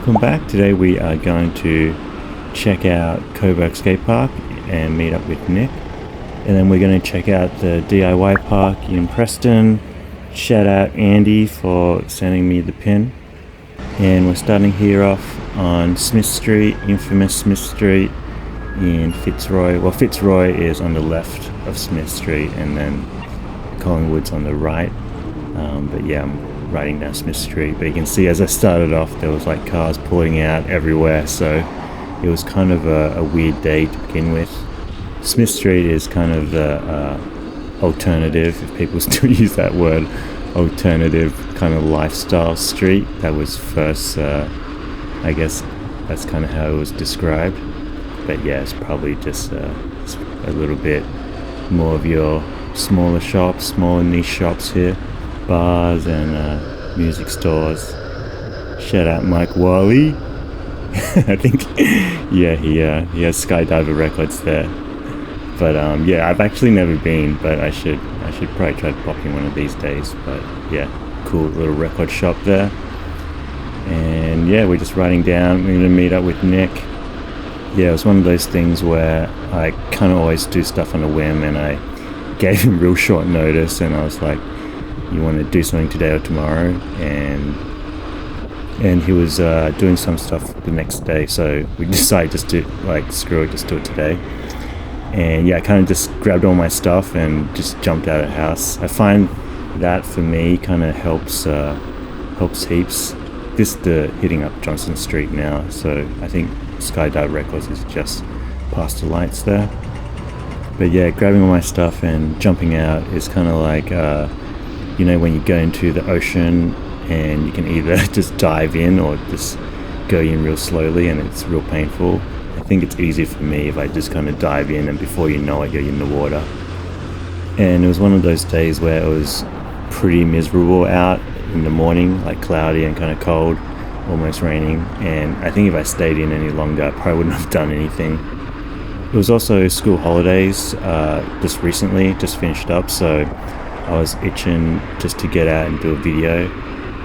welcome back. Today we are going to check out Coburg Skatepark and meet up with Nick. And then we're going to check out the DIY park in Preston. Shout out Andy for sending me the pin. And we're starting here off on Smith Street, infamous Smith Street in Fitzroy. Well, Fitzroy is on the left of Smith Street and then Collingwood's on the right. But yeah, I'm riding down Smith Street. But you can see as I started off, there was like cars pulling out everywhere. So it was kind of a weird day to begin with. Smith Street is kind of the alternative, if people still use that word, alternative kind of lifestyle street. That was first, I guess that's kind of how it was described. But yeah, it's probably just a little bit more of your smaller shops, smaller niche shops here, bars and music stores. Shout out Mike Wiley. I think, yeah, he has skydiver records there. But yeah, I've actually never been, but I should probably try to pop in one of these days. But yeah, cool little record shop there. And yeah, we're just riding down. We're gonna meet up with Nick. Yeah, it was one of those things where I kind of always do stuff on a whim, and I gave him real short notice, and I was like, "You want to do something today or tomorrow?" And he was doing some stuff the next day, so we decided just to screw it, just do it today. And yeah, I kind of just grabbed all my stuff and just jumped out of the house. I find that for me kind of helps heaps. This the hitting up Johnson Street now, so I think Skydive Records is just past the lights there. But yeah, grabbing all my stuff and jumping out is kind of like when you go into the ocean and you can either just dive in or just go in real slowly, and it's real painful. I think it's easier for me if I just kind of dive in, and before you know it, you're in the water. And it was one of those days where it was pretty miserable out in the morning, like cloudy and kind of cold, almost raining. And I think if I stayed in any longer, I probably wouldn't have done anything. It was also school holidays just recently, just finished up, so I was itching just to get out and do a video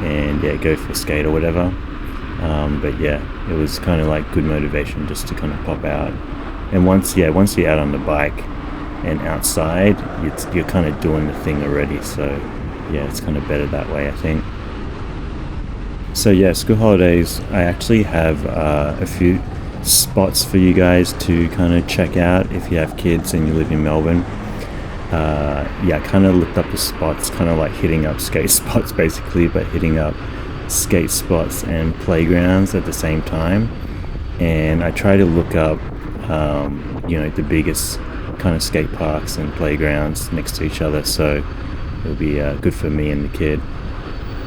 and yeah, go for a skate or whatever. But yeah, it was kind of like good motivation just to kind of pop out. And once you're out on the bike and outside, you're kind of doing the thing already. So yeah, it's kind of better that way, I think. So yeah, school holidays, I actually have a few spots for you guys to kind of check out if you have kids and you live in Melbourne. I kind of looked up the spots, kind of like hitting up skate spots basically, but hitting up skate spots and playgrounds at the same time. And I try to look up the biggest kind of skate parks and playgrounds next to each other, so it'll be good for me and the kid.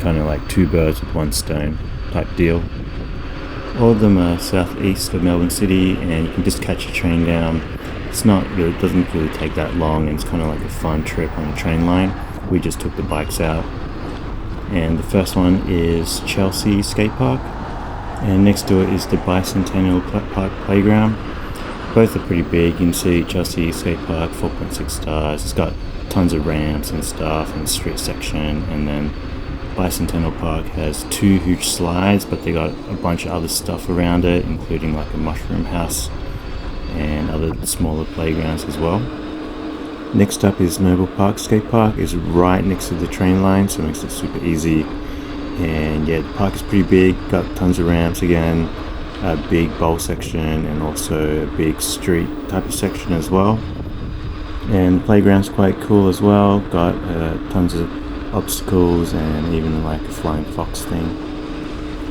Kind of like two birds with one stone type deal. All of them are southeast of Melbourne City, and you can just catch a train down. It doesn't really take that long, and it's kind of like a fun trip on a train line. We just took the bikes out. And the first one is Chelsea Skatepark, and next to it is the Bicentennial Park Playground. Both are pretty big. You can see Chelsea Skatepark, 4.6 stars. It's got tons of ramps and stuff and street section, and then Bicentennial Park has two huge slides, but they got a bunch of other stuff around it, including like a mushroom house and other smaller playgrounds as well. Next up is Noble Park Skatepark. Is right next to the train line, so it makes it super easy. And yeah, the park is pretty big, got tons of ramps again, a big bowl section, and also a big street type of section as well. And the playground's quite cool as well, got tons of obstacles and even like a flying fox thing.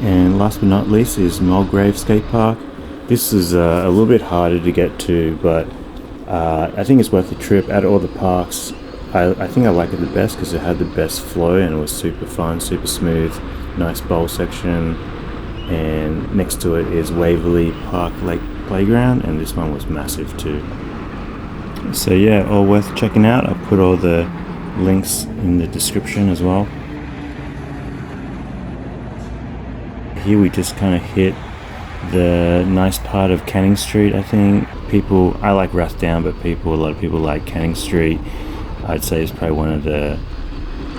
And last but not least is Mulgrave Skatepark. This is a little bit harder to get to, but I think it's worth the trip. Out of all the parks, I think I like it the best because it had the best flow and it was super fun, super smooth, nice bowl section. And next to it is Waverley Park Lake Playground, and this one was massive too. So yeah, all worth checking out. I'll put all the links in the description as well. Here we just kind of hit the nice part of Canning Street. I think I like Rathdown, but a lot of people like Canning Street. I'd say it's probably one of the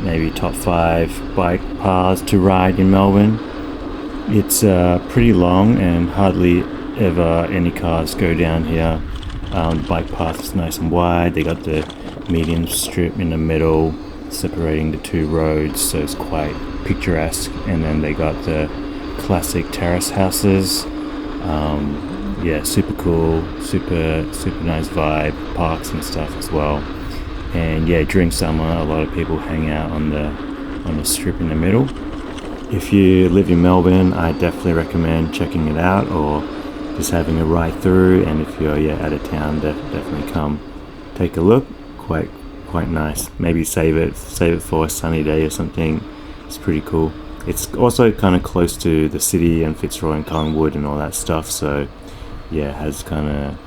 maybe top 5 bike paths to ride in Melbourne. It's pretty long and hardly ever any cars go down here. The bike path is nice and wide. They got the median strip in the middle separating the two roads, so it's quite picturesque. And then they got the classic terrace houses. Yeah, super cool, super nice vibe, parks and stuff as well. And yeah, during summer a lot of people hang out on the strip in the middle. If you live in Melbourne, I definitely recommend checking it out or just having a ride through. And if you're out of town, definitely come take a look. Quite nice. Maybe save it for a sunny day or something. It's pretty cool. It's also kind of close to the city and Fitzroy and Collingwood and all that stuff, so yeah, it has kind of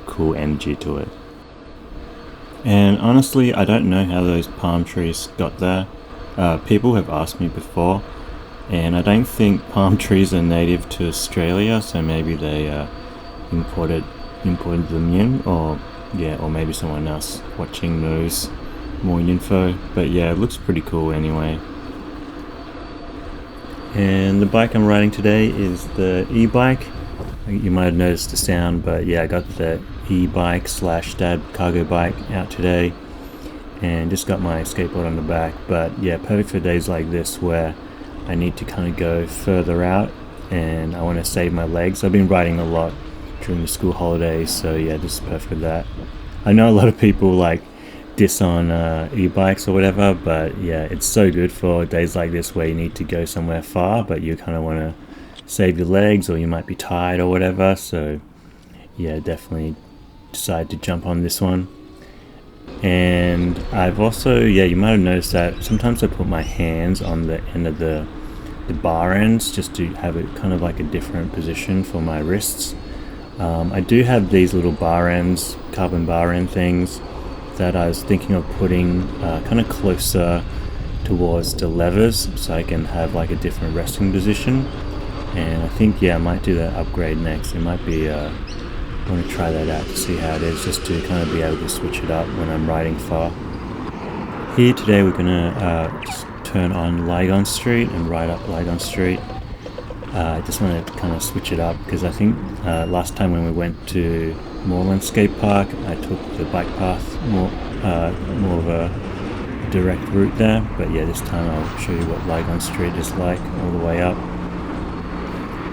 cool energy to it. And honestly, I don't know how those palm trees got there. People have asked me before, and I don't think palm trees are native to Australia, so maybe they imported them in, or maybe someone else watching knows more info. But yeah, it looks pretty cool anyway. And the bike I'm riding today is the e-bike. You might have noticed the sound, but yeah, I got the e-bike / dad cargo bike out today and just got my skateboard on the back. But yeah, perfect for days like this where I need to kind of go further out and I want to save my legs. I've been riding a lot during the school holidays, so yeah, this is perfect for that. I know a lot of people like diss on e-bikes or whatever, but yeah, it's so good for days like this where you need to go somewhere far but you kind of want to save your legs, or you might be tired or whatever. So yeah, definitely decided to jump on this one. And I've also, you might have noticed that sometimes I put my hands on the end of the bar ends just to have it kind of like a different position for my wrists. I do have these little bar ends, carbon bar end things, that I was thinking of putting kind of closer towards the levers so I can have like a different resting position. And I think I might do that upgrade next. It might be I want to try that out to see how it is, just to kind of be able to switch it up when I'm riding far. Here today we're gonna just turn on Lygon Street and ride up Lygon Street. I just want to kind of switch it up because I think last time when we went to Moreland Skatepark, I took the bike path more of a direct route there. But yeah, this time I'll show you what Lygon Street is like all the way up.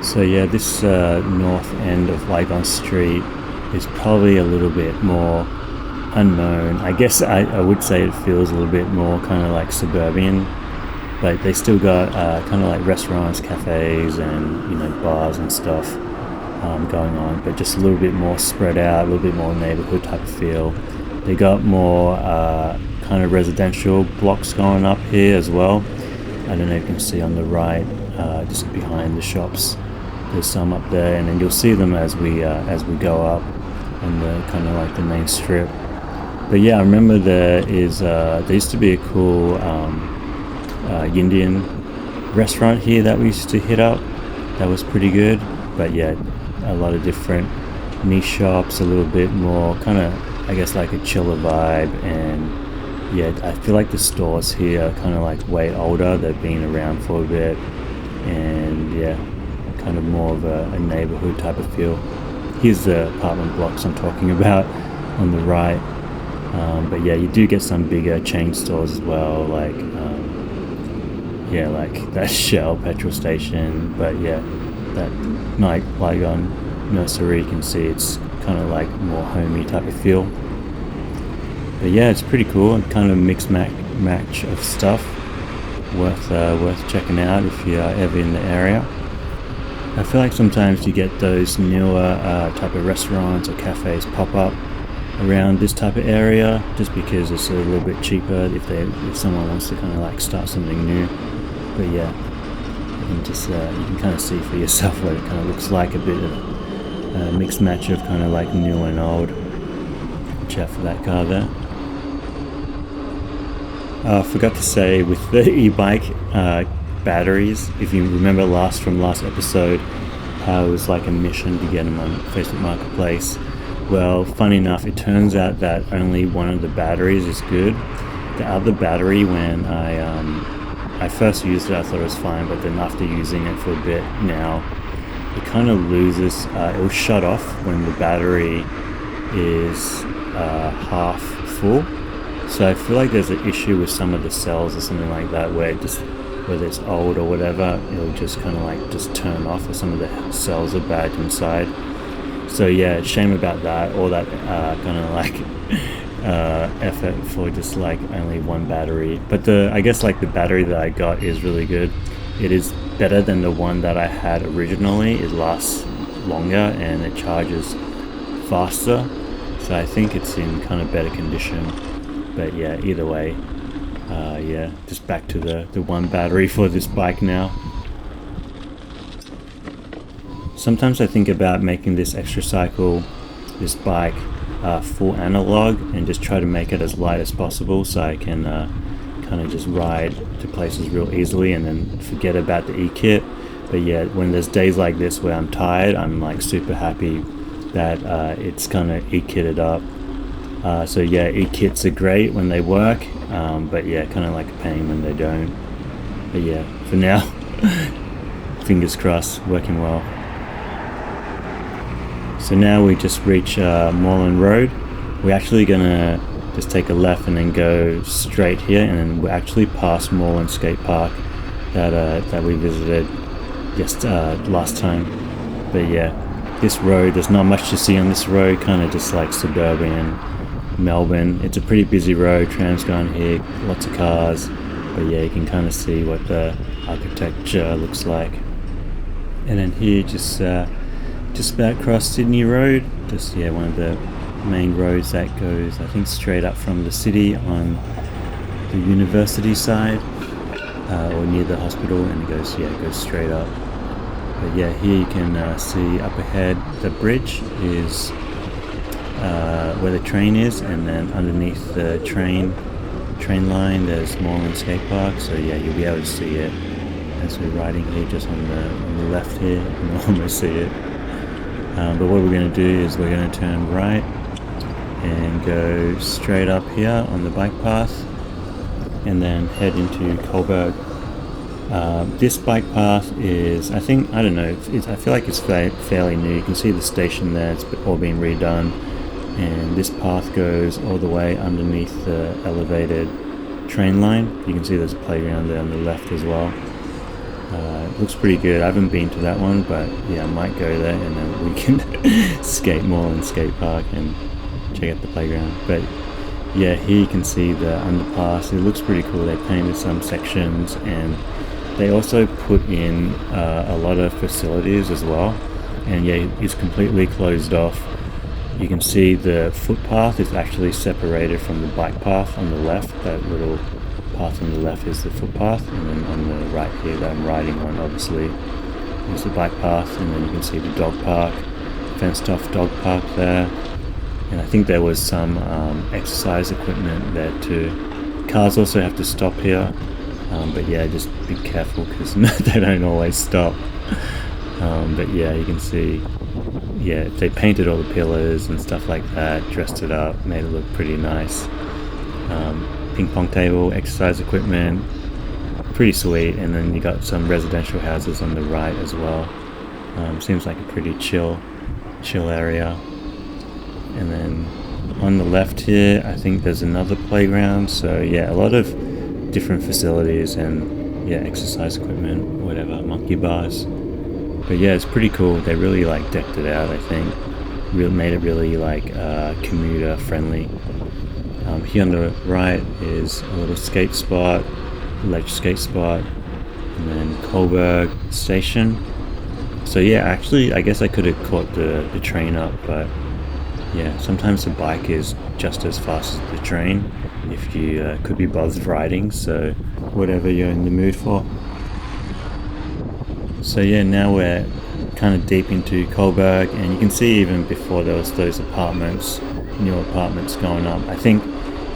So yeah, this north end of Lygon Street is probably a little bit more unknown. I guess I would say it feels a little bit more kind of like suburban, but they still got kind of like restaurants, cafes, and bars and stuff going on, but just a little bit more spread out, a little bit more neighborhood type of feel. They got more kind of residential blocks going up here as well. I don't know if you can see on the right, just behind the shops. There's some up there, and then you'll see them as we go up on the kind of like the main strip. But yeah, I remember there used to be a cool Indian restaurant here that we used to hit up. That was pretty good. But yeah, a lot of different niche shops, a little bit more kind of, I guess, like a chiller vibe. And yeah, I feel like the stores here are kind of like way older. They've been around for a bit, and yeah, kind of more of a neighborhood type of feel. Here's the apartment blocks I'm talking about on the right. But yeah, you do get some bigger chain stores as well, like like that Shell petrol station. But yeah, that night Lygon nursery, you can see it's kind of like more homey type of feel. But yeah, it's pretty cool, kind of mixed match of stuff. Worth checking out if you're ever in the area. I feel like sometimes you get those newer type of restaurants or cafes pop up around this type of area just because it's a little bit cheaper if someone wants to kind of like start something new. But yeah, you can kind of see for yourself what it kind of looks like, a bit of a mixed match of kind of like new and old. Watch out for that car there. I forgot to say, with the e-bike batteries, if you remember from last episode, how it was like a mission to get them on Facebook Marketplace. Well, funny enough, it turns out that only one of the batteries is good. The other battery, when I I first used it, I thought it was fine, but then after using it for a bit now, it kind of loses, it will shut off when the battery is half full. So I feel like there's an issue with some of the cells or something like that, where just, whether it's old or whatever, it'll just kind of like just turn off, or some of the cells are bad inside. So yeah, shame about that, all that kind of like effort for just like only one battery. But I guess like the battery that I got is really good. It is better than the one that I had originally. It lasts longer and it charges faster. So I think it's in kind of better condition. But yeah, either way, yeah, just back to the one battery for this bike now. Sometimes I think about making this extra cycle, this bike, full analog, and just try to make it as light as possible so I can kind of just ride to places real easily and then forget about the e-kit. But yeah, when there's days like this where I'm tired, I'm like super happy that it's kind of e-kitted up. So yeah, e-kits are great when they work, but yeah, kind of like a pain when they don't. But yeah, for now, fingers crossed, working well. So now we just reach Moreland Road. We're actually gonna just take a left and then go straight here, and then we're actually past Moreland Skatepark that we visited just last time. But yeah, this road, there's not much to see on this road, kind of just like suburban Melbourne. It's a pretty busy road, trams going here, lots of cars. But yeah, you can kind of see what the architecture looks like. And then here, just about across Sydney Road, just yeah, one of the main roads that goes, I think, straight up from the city on the university side, or near the hospital, and it goes straight up. But yeah, here you can see up ahead the bridge is where the train is, and then underneath the train line there's Moreland Skatepark. So yeah, you'll be able to see it as we're riding here, just on the left here. You can almost see it. But what we're going to do is we're going to turn right and go straight up here on the bike path, and then head into Coburg. This bike path is, I don't know, I feel like it's fairly new. You can see the station there, it's all been redone, and this path goes all the way underneath the elevated train line. You can see there's a playground there on the left as well. It looks pretty good. I haven't been to that one, but yeah, I might go there, and then we can skate more and skate park and check out the playground. But yeah, here you can see the underpass. It looks pretty cool. They painted some sections, and they also put in a lot of facilities as well. And yeah, it's completely closed off. You can see the footpath is actually separated from the bike path on the left. That little path on the left is the footpath, and then on the right here that I'm riding on, obviously, is the bike path. And then you can see the dog park, fenced off dog park there. And I think there was some exercise equipment there too. Cars also have to stop here, but yeah, just be careful because they don't always stop. But yeah, you can see, yeah, they painted all the pillars and stuff like that, dressed it up, made it look pretty nice. Ping pong table, exercise equipment, pretty sweet. And then you got some residential houses on the right as well. Seems like a pretty chill area. And then on the left here, I think there's another playground. So yeah, a lot of different facilities and yeah, exercise equipment, whatever, monkey bars. But yeah, it's pretty cool. They really like decked it out, I think. Made it really like commuter friendly. Here on the right is a little skate spot, electric skate spot, and then Coburg station. So yeah, actually, I guess I could have caught the train up, but yeah, sometimes the bike is just as fast as the train if you could be bothered riding, so whatever you're in the mood for. So yeah, now we're kind of deep into Coburg, and you can see even before there was those apartments, new apartments going up. I think,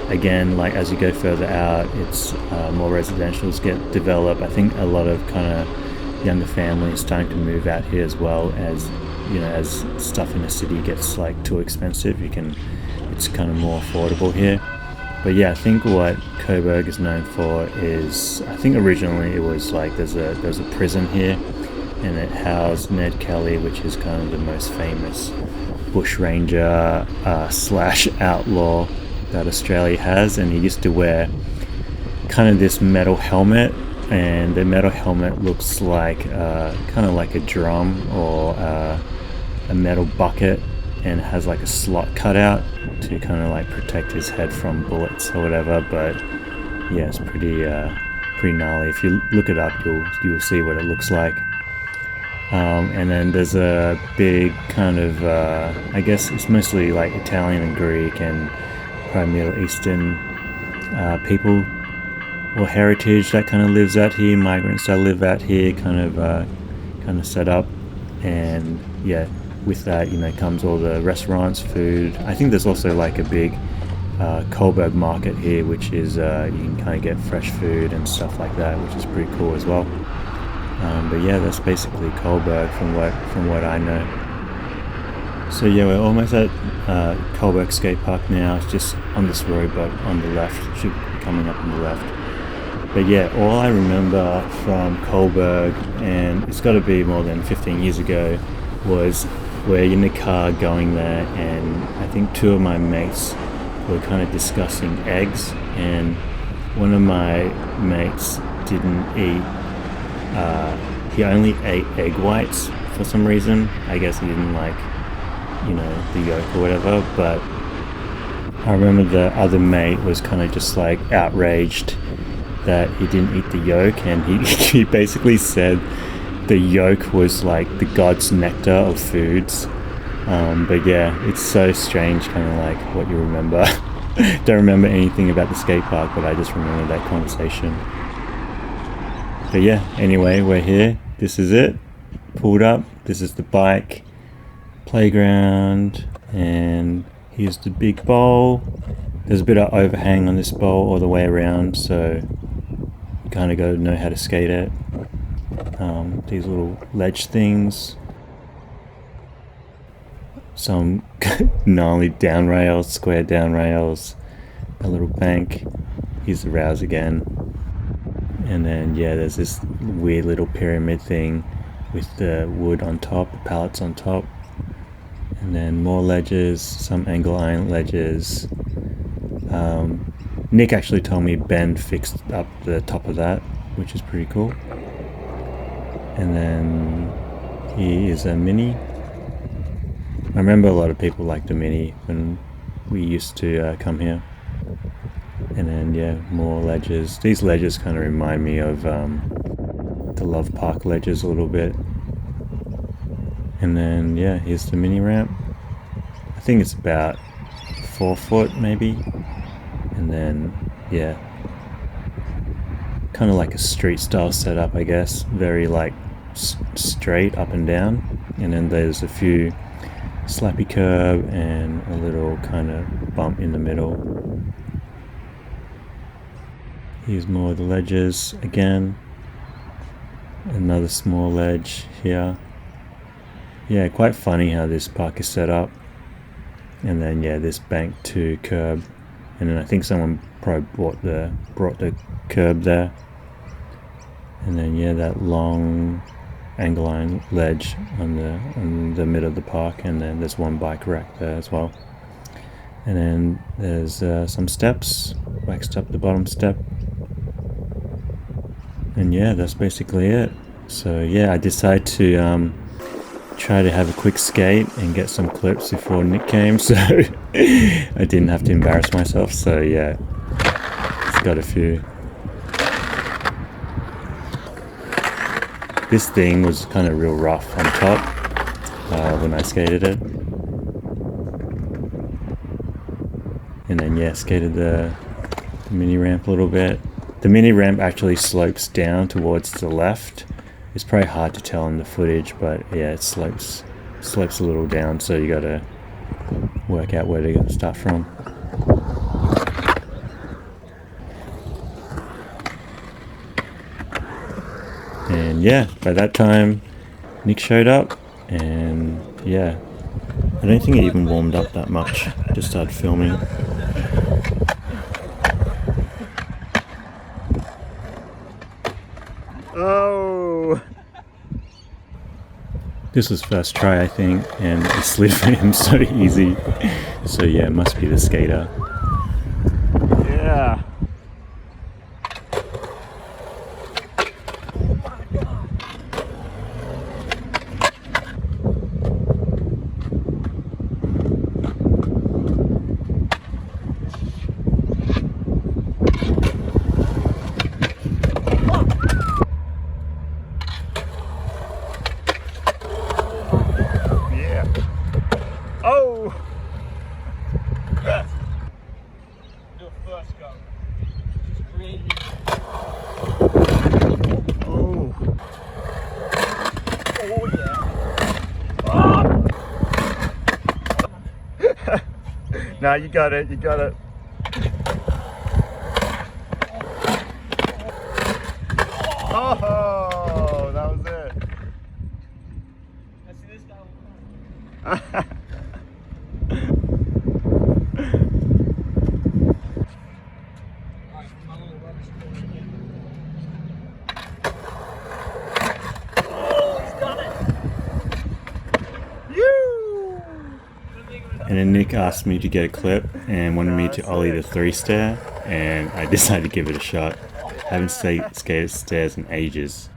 again, like as you go further out, it's more residentials get developed. I think a lot of kind of younger families starting to move out here as well, as you know, as stuff in the city gets like too expensive. It's kind of more affordable here. But yeah, I think what Coburg is known for is, I think originally it was like there's a prison here, and it housed Ned Kelly, which is kind of the most famous bushranger slash outlaw that Australia has, and he used to wear kind of this metal helmet, and the metal helmet looks like kind of like a drum or a metal bucket, and has like a slot cut out to kind of like protect his head from bullets or whatever. But yeah, it's pretty gnarly. If you look it up, you'll see what it looks like. And then there's a big kind of I guess it's mostly like Italian and Greek and probably Middle Eastern people or heritage that kind of lives out here, migrants that live out here, kind of set up. And yeah, with that, comes all the restaurants, food. I think there's also like a big Coburg market here, which is you can kind of get fresh food and stuff like that, which is pretty cool as well. But yeah, that's basically Coburg from what I know. So yeah, we're almost at Coburg Skatepark now. It's just on this road, but on the left. It should be coming up on the left. But yeah, all I remember from Coburg, and it's got to be more than 15 years ago, was we're in the car going there, and I think two of my mates were kind of discussing eggs, and one of my mates didn't eat, he only ate egg whites for some reason. I guess he didn't like, the yolk or whatever. But I remember the other mate was kind of just like outraged that he didn't eat the yolk, and he basically said the yolk was like the god's nectar of foods. But yeah, it's so strange, kind of like what you remember. Don't remember anything about the skate park, but I just remember that conversation. But yeah, anyway, we're here. This is it. Pulled up. This is the bike playground, and here's the big bowl. There's a bit of overhang on this bowl all the way around, so you kind of got to know how to skate it. These little ledge things, some gnarly down rails, square down rails, a little bank. Here's the rails again. And then yeah, there's this weird little pyramid thing with the wood on top, the pallets on top. And then more ledges, some angle iron ledges. Nick actually told me Ben fixed up the top of that, which is pretty cool. And then here is a mini. I remember a lot of people liked the mini when we used to come here. And then yeah, more ledges. These ledges kind of remind me of the Love Park ledges a little bit. And then yeah, here's the mini ramp. I think it's about 4 foot maybe. And then yeah, kind of like a street style setup, I guess. Very like straight up and down. And then there's a few slappy curb and a little kind of bump in the middle. Here's more of the ledges again. Another small ledge here. Yeah, quite funny how this park is set up. And then yeah, this bank to curb. And then I think someone probably brought the curb there. And then yeah, that long angle iron ledge on the middle of the park. And then there's one bike rack there as well. And then there's some steps, waxed up the bottom step. And yeah, that's basically it. So yeah, I decided to try to have a quick skate and get some clips before Nick came, so I didn't have to embarrass myself. So yeah, it's got a few. This thing was kind of real rough on top when I skated it. And then yeah, skated the mini ramp a little bit. The mini ramp actually slopes down towards the left. It's probably hard to tell in the footage, but yeah, it slopes a little down, so you gotta work out where to start from. And yeah, by that time Nick showed up, and yeah, I don't think it even warmed up that much. Just started filming. Oh! This was first try, I think, and it slid for him so easy. So yeah, it must be the skater. Yeah. Oh! Do a first go. Just create it. Oh! Oh yeah. Nah, you got it, you got it. Oh, that was it. I see this guy. And then Nick asked me to get a clip and wanted me to ollie the 3-stair, and I decided to give it a shot. I haven't skated stairs in ages.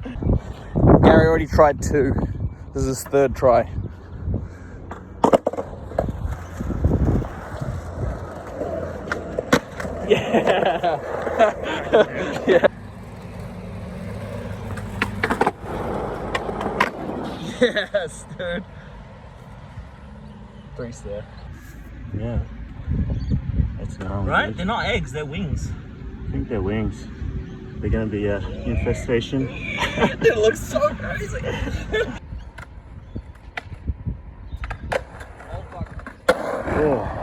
Gary already tried 2. This is his 3rd try. Yeah. Yeah. Yes, dude. 3-stair. Yeah. That's normal. Right? They're not eggs, they're wings. I think they're wings. They're gonna be an infestation. It looks so crazy. Oh fuck. Oh.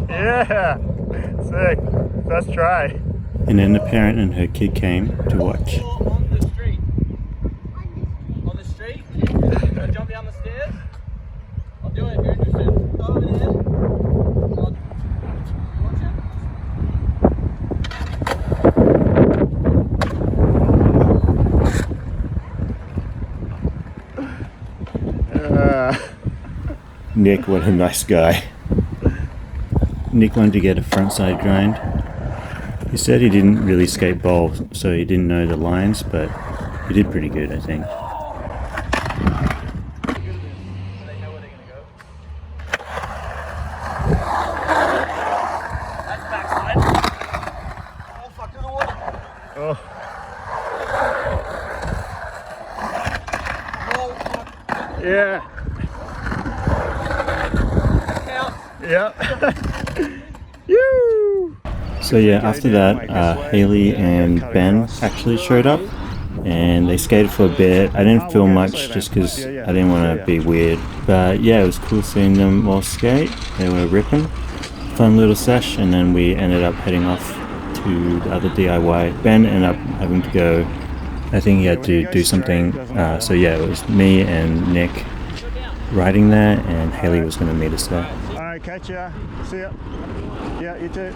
Yeah, sick. First try. And then the parent and her kid came to watch. On the street. On the street? Wanna jump down the stairs? I'll do it if you're interested. Over there. Nick, what a nice guy. Nick wanted to get a frontside grind. He said he didn't really skate bowl, so he didn't know the lines, but he did pretty good, I think. That's backside. Oh fuck, to the water. Oh. Oh fuck. Yeah. Count. Yep. So yeah, after that, Haley and Ben actually showed up, and they skated for a bit. I didn't film much just because I didn't want to be weird. But yeah, it was cool seeing them all skate. They were ripping. Fun little sesh, and then we ended up heading off to the other DIY. Ben ended up having to go. I think he had to do something. So yeah, it was me and Nick riding there, and Haley was going to meet us there. Alright, catch ya. See ya. Yeah, you too.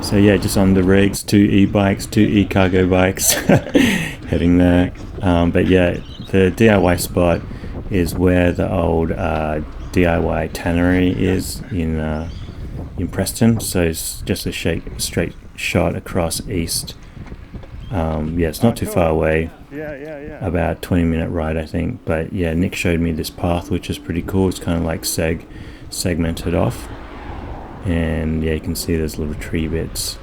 So yeah, just on the rigs, 2 e-bikes, 2 e-cargo bikes, heading there. But yeah, the DIY spot is where the old DIY tannery is in Preston. So it's just a straight shot across east. Yeah, it's not too far away. About 20-minute ride, I think. But yeah, Nick showed me this path, which is pretty cool. It's kind of like segmented off. And yeah, you can see there's little tree bits.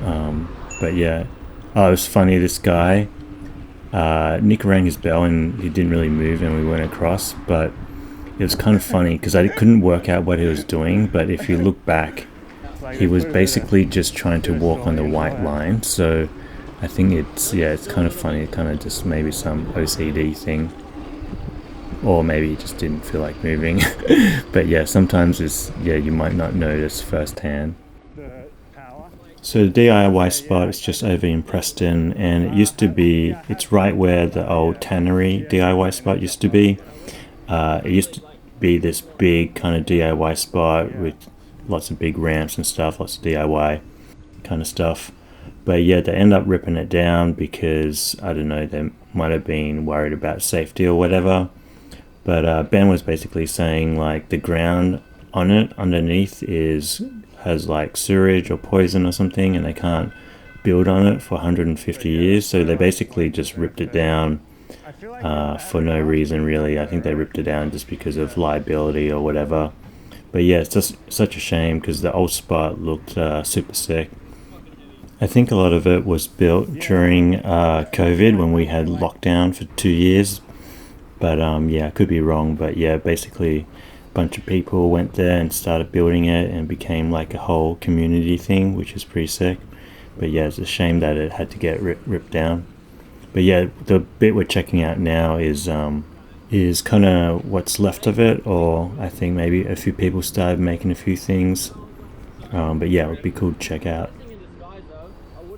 But yeah, it was funny, this guy, Nick rang his bell and he didn't really move and we went across, but it was kind of funny because I couldn't work out what he was doing, but if you look back, he was basically just trying to walk on the white line. So I think it's kind of funny, kind of just maybe some OCD thing. Or maybe he just didn't feel like moving. But yeah, sometimes you might not notice firsthand. So the DIY spot is just over in Preston, and it used to be, it's right where the old tannery DIY spot used to be. It used to be this big kind of DIY spot with lots of big ramps and stuff, lots of DIY kind of stuff. But yeah, they end up ripping it down because, I don't know, they might have been worried about safety or whatever. But Ben was basically saying like the ground on it underneath has like sewage or poison or something, and they can't build on it for 150 years. So they basically just ripped it down for no reason really. I think they ripped it down just because of liability or whatever. But yeah, it's just such a shame because the old spot looked super sick. I think a lot of it was built during COVID when we had lockdown for 2 years. But yeah, I could be wrong. But yeah, basically a bunch of people went there and started building it and became like a whole community thing, which is pretty sick. But yeah, it's a shame that it had to get ripped down. But yeah, the bit we're checking out now is kind of what's left of it, or I think maybe a few people started making a few things. But yeah, it would be cool to check out.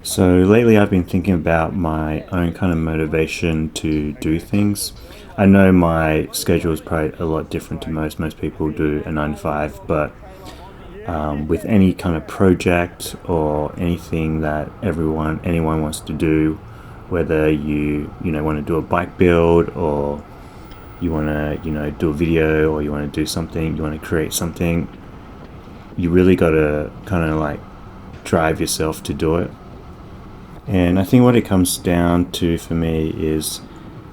So lately I've been thinking about my own kind of motivation to do things. I know my schedule is probably a lot different to most. Most people do a 9 to 5, but with any kind of project or anything that anyone wants to do, whether you want to do a bike build, or you want to do a video, or you want to do something, you want to create something, you really got to kind of like drive yourself to do it. And I think what it comes down to for me is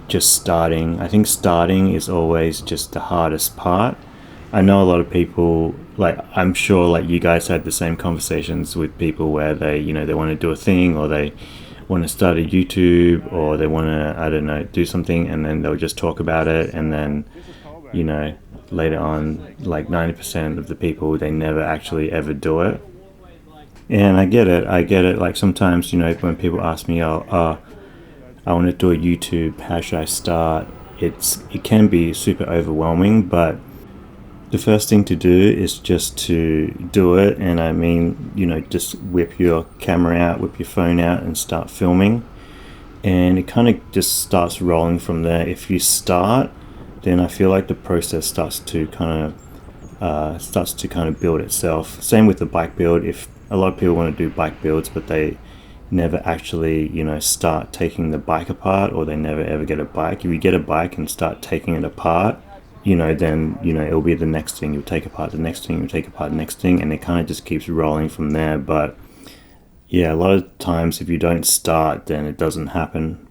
just starting. I think starting is always just the hardest part. I know a lot of people, like I'm sure like you guys had the same conversations with people where they want to do a thing, or they want to start a YouTube, or they want to, I don't know, do something, and then they'll just talk about it, and then later on, like 90% of the people, they never actually ever do it. And I get it. Like sometimes, when people ask me, I want to do a YouTube, how should I start? It can be super overwhelming, but the first thing to do is just to do it. And I mean, just whip your camera out, whip your phone out and start filming. And it kind of just starts rolling from there. If you start, then I feel like the process starts to kind of build itself. Same with the bike build. If a lot of people want to do bike builds, but they never actually, start taking the bike apart, or they never ever get a bike. If you get a bike and start taking it apart, then, it'll be the next thing. You'll take apart the next thing, you'll take apart the next thing, and it kind of just keeps rolling from there. But yeah, a lot of times if you don't start, then it doesn't happen.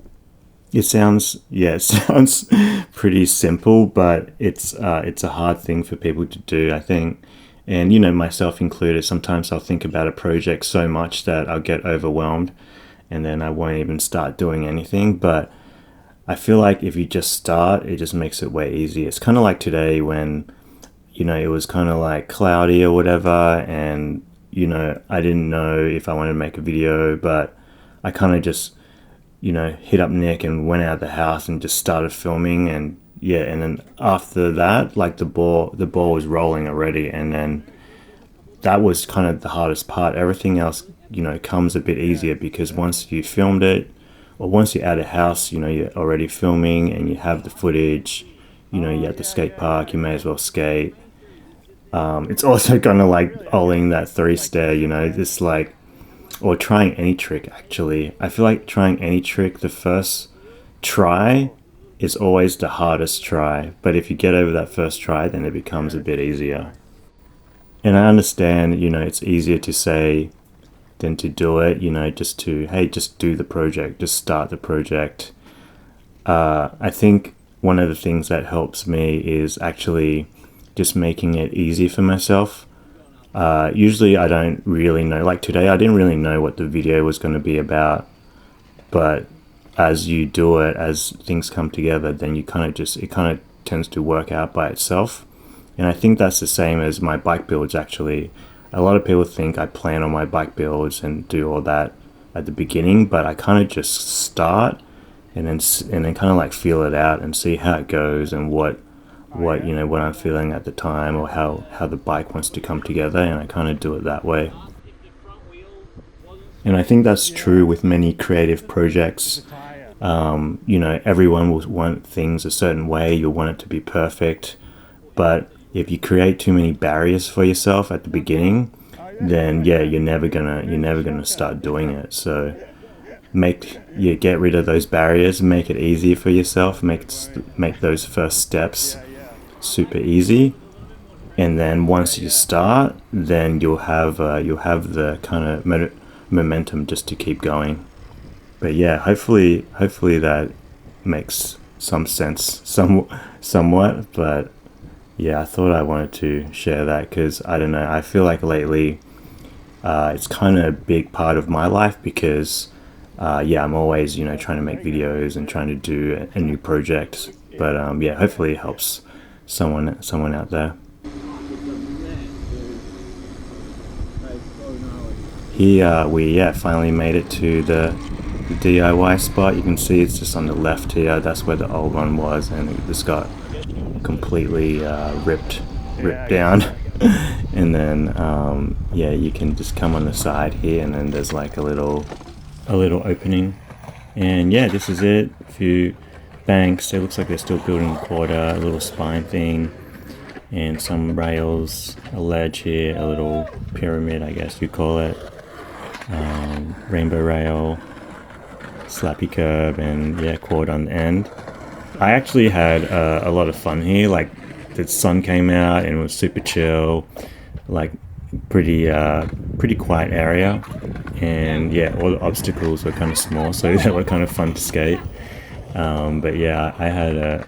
It sounds pretty simple, but it's a hard thing for people to do, I think. And, myself included, sometimes I'll think about a project so much that I'll get overwhelmed, and then I won't even start doing anything. But I feel like if you just start, it just makes it way easier. It's kind of like today when, it was kind of like cloudy or whatever, and, I didn't know if I wanted to make a video, but I kind of just, hit up Nick and went out of the house and just started filming. And yeah, and then after that, like the ball was rolling already, and then that was kind of the hardest part. Everything else, comes a bit easier, because once you filmed it, or once you're at a house, you're already filming and you have the footage, you're at the skate park, you may as well skate. It's also kind of like olling that 3-stair, just like, or trying any trick actually. I feel like trying any trick, the first try is always the hardest try, but if you get over that first try, then it becomes a bit easier. And I understand, it's easier to say than to do it, just do the project, just start the project. I think one of the things that helps me is actually just making it easy for myself. Usually I don't really know, like today I didn't really know what the video was going to be about, but as you do it, as things come together, then it kind of tends to work out by itself. And I think that's the same as my bike builds actually. A lot of people think I plan on my bike builds and do all that at the beginning, but I kind of just start and then kind of like feel it out and see how it goes, and what I'm feeling at the time, or how the bike wants to come together, and I kind of do it that way. And I think that's true with many creative projects. You know, everyone will want things a certain way, you'll want it to be perfect. But if you create too many barriers for yourself at the beginning, then yeah, you're never gonna start doing it. So get rid of those barriers, make it easier for yourself, make those first steps super easy, and then once you start, then you'll have the kind of momentum just to keep going. But yeah, hopefully that makes some sense, somewhat. But yeah, I thought I wanted to share that because I don't know, I feel like lately it's kind of a big part of my life because yeah, I'm always, you know, trying to make videos and trying to do a new project. But yeah, hopefully it helps someone out there. Here we finally made it to the DIY spot. You can see it's just on the left here. That's where the old one was, and it just got completely ripped down. And then yeah, you can just come on the side here, and then there's like a little opening. And yeah, this is it. A few banks. It looks like they're still building the quarter. A little spine thing, and some rails. A ledge here. A little pyramid, I guess you call it. Rainbow rail, slappy curb, and yeah, quad on the end. I actually had a lot of fun here. Like the sun came out and it was super chill, like pretty quiet area, and yeah, all the obstacles were kind of small, so they were kind of fun to skate. But yeah, I had a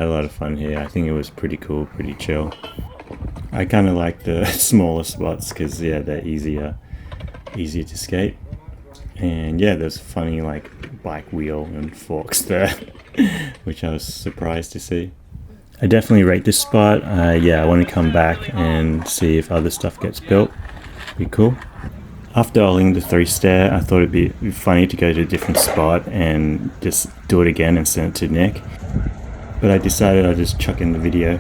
lot of fun here. I think it was pretty cool, pretty chill. I kind of like the smaller spots because yeah, they're easier to skate. And yeah, there's funny like bike wheel and forks there, which I was surprised to see. I definitely rate this spot. Yeah, I want to come back and see if other stuff gets built. Be cool. After oiling the 3-stair, I thought it'd be funny to go to a different spot and just do it again and send it to Nick. But I decided I'd just chuck in the video.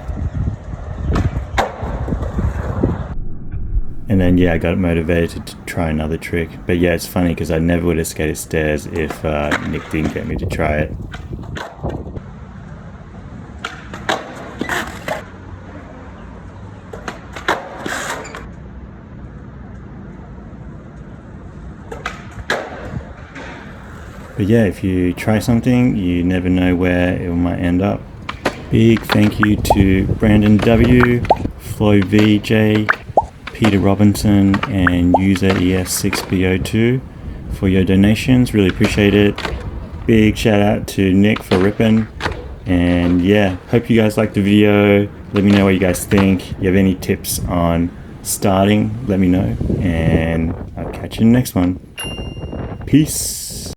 And then yeah, I got motivated to try another trick. But yeah, it's funny because I never would have skated stairs if Nick didn't get me to try it. But yeah, if you try something, you never know where it might end up. Big thank you to Brandon W, Flo VJ, Peter Robinson, and user ES6BO2 for your donations. Really appreciate it. Big shout out to Nick for ripping. And yeah, hope you guys liked the video. Let me know what you guys think. If you have any tips on starting, let me know. And I'll catch you in the next one. Peace.